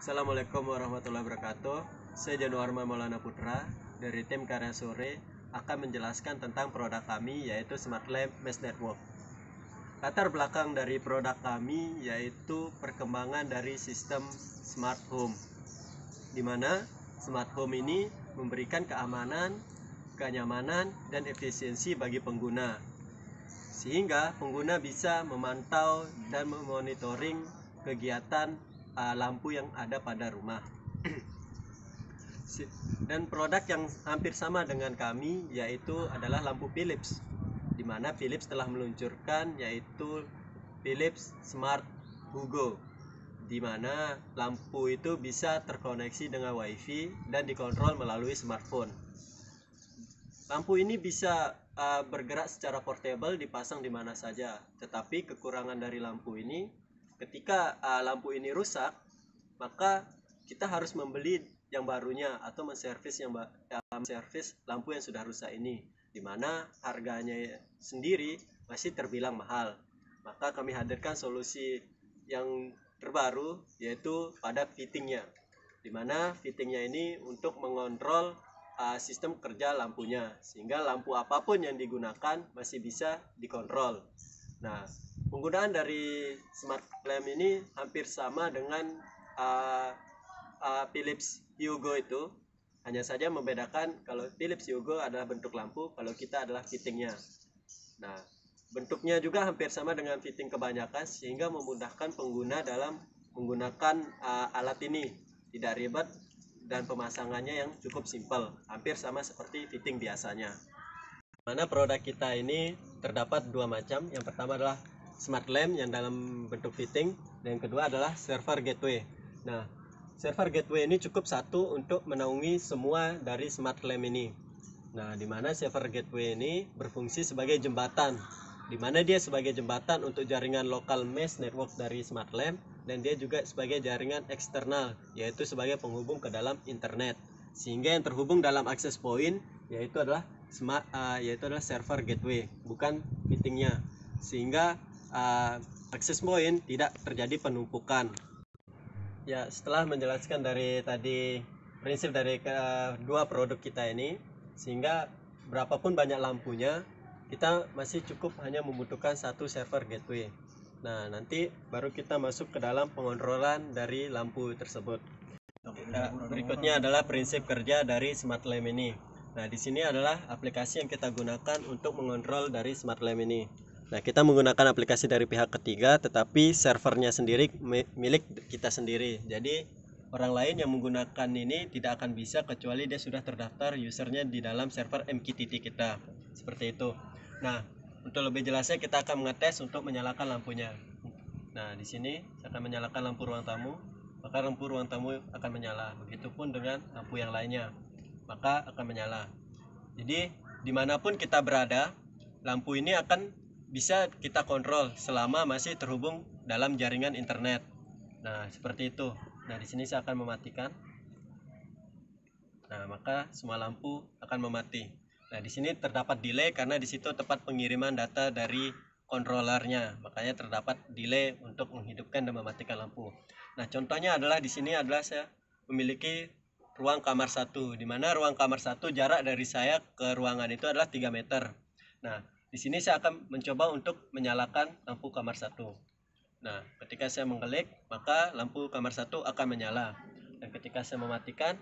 Assalamualaikum warahmatullahi wabarakatuh. Saya Januarma Maulana Putra dari tim Karya Sore akan menjelaskan tentang produk kami, yaitu Smart Lamp Mesh Network. Latar belakang dari produk kami yaitu perkembangan dari sistem Smart Home, di mana Smart Home ini memberikan keamanan, kenyamanan, dan efisiensi bagi pengguna, sehingga pengguna bisa memantau dan memonitoring kegiatan lampu yang ada pada rumah. Dan produk yang hampir sama dengan kami yaitu adalah lampu Philips, di mana Philips telah meluncurkan yaitu Philips Smart Hugo, di mana lampu itu bisa terkoneksi dengan WiFi dan dikontrol melalui smartphone. Lampu ini bisa bergerak secara portable, dipasang di mana saja. Tetapi kekurangan dari lampu ini, ketika lampu ini rusak, maka kita harus membeli yang barunya atau menservis lampu yang sudah rusak ini, di mana harganya sendiri masih terbilang mahal. Maka kami hadirkan solusi yang terbaru, yaitu pada fittingnya, di mana fittingnya ini untuk mengontrol sistem kerja lampunya, sehingga lampu apapun yang digunakan masih bisa dikontrol. Nah, penggunaan dari Smart Lamp ini hampir sama dengan Philips Hugo itu, hanya saja membedakan kalau Philips Hugo adalah bentuk lampu, kalau kita adalah fittingnya. Nah, bentuknya juga hampir sama dengan fitting kebanyakan, sehingga memudahkan pengguna dalam menggunakan alat ini, tidak ribet dan pemasangannya yang cukup simpel, hampir sama seperti fitting biasanya. Mana produk kita ini terdapat dua macam. Yang pertama adalah Smart Lamp yang dalam bentuk fitting, dan yang kedua adalah server gateway. Nah, server gateway ini cukup satu untuk menaungi semua dari Smart Lamp ini. Nah, di mana server gateway ini berfungsi sebagai jembatan, di mana dia sebagai jembatan untuk jaringan lokal mesh network dari Smart Lamp, dan dia juga sebagai jaringan eksternal, yaitu sebagai penghubung ke dalam internet, sehingga yang terhubung dalam access point yaitu adalah server gateway, bukan fittingnya, sehingga access point tidak terjadi penumpukan. Ya, setelah menjelaskan dari tadi prinsip dari dua produk kita ini, sehingga berapapun banyak lampunya, kita masih cukup hanya membutuhkan satu server gateway. Nah, nanti baru kita masuk ke dalam pengontrolan dari lampu tersebut. Nah, berikutnya adalah prinsip kerja dari Smart Lamp ini. Nah, di sini adalah aplikasi yang kita gunakan untuk mengontrol dari Smart Lamp ini. Nah, kita menggunakan aplikasi dari pihak ketiga, tetapi servernya sendiri milik kita sendiri. Jadi orang lain yang menggunakan ini tidak akan bisa kecuali dia sudah terdaftar usernya di dalam server MQTT kita. Seperti itu. Nah, untuk lebih jelasnya kita akan mengetes untuk menyalakan lampunya. Nah, di sini saya akan menyalakan lampu ruang tamu, maka lampu ruang tamu akan menyala. Begitupun dengan lampu yang lainnya, maka akan menyala. Jadi dimanapun kita berada, lampu ini akan bisa kita kontrol selama masih terhubung dalam jaringan internet. Nah, seperti itu. Nah, di sini saya akan mematikan. Nah, maka semua lampu akan memati. Nah, di sini terdapat delay karena di situ tempat pengiriman data dari controllernya, makanya terdapat delay untuk menghidupkan dan mematikan lampu. Nah, contohnya adalah di sini adalah saya memiliki ruang kamar 1, di mana ruang kamar 1 jarak dari saya ke ruangan itu adalah 3 meter. Nah, di sini saya akan mencoba untuk menyalakan lampu kamar 1. Nah, ketika saya mengklik, maka lampu kamar 1 akan menyala. Dan ketika saya mematikan,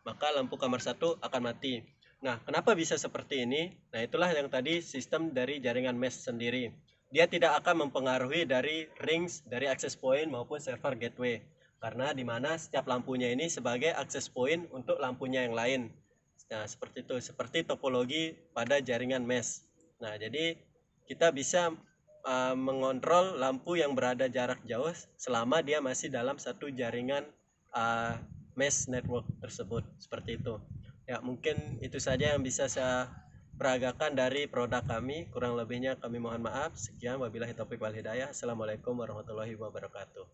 maka lampu kamar 1 akan mati. Nah, kenapa bisa seperti ini? Nah, itulah yang tadi sistem dari jaringan mesh sendiri. Dia tidak akan mempengaruhi dari rings, dari access point maupun server gateway. Karena di mana setiap lampunya ini sebagai access point untuk lampunya yang lain. Nah, seperti itu, seperti topologi pada jaringan mesh. Nah, jadi kita bisa mengontrol lampu yang berada jarak jauh selama dia masih dalam satu jaringan mesh network tersebut. Seperti itu. Ya, mungkin itu saja yang bisa saya peragakan dari produk kami. Kurang lebihnya kami mohon maaf. Sekian, wabillahi taufiq wal hidayah. Assalamualaikum warahmatullahi wabarakatuh.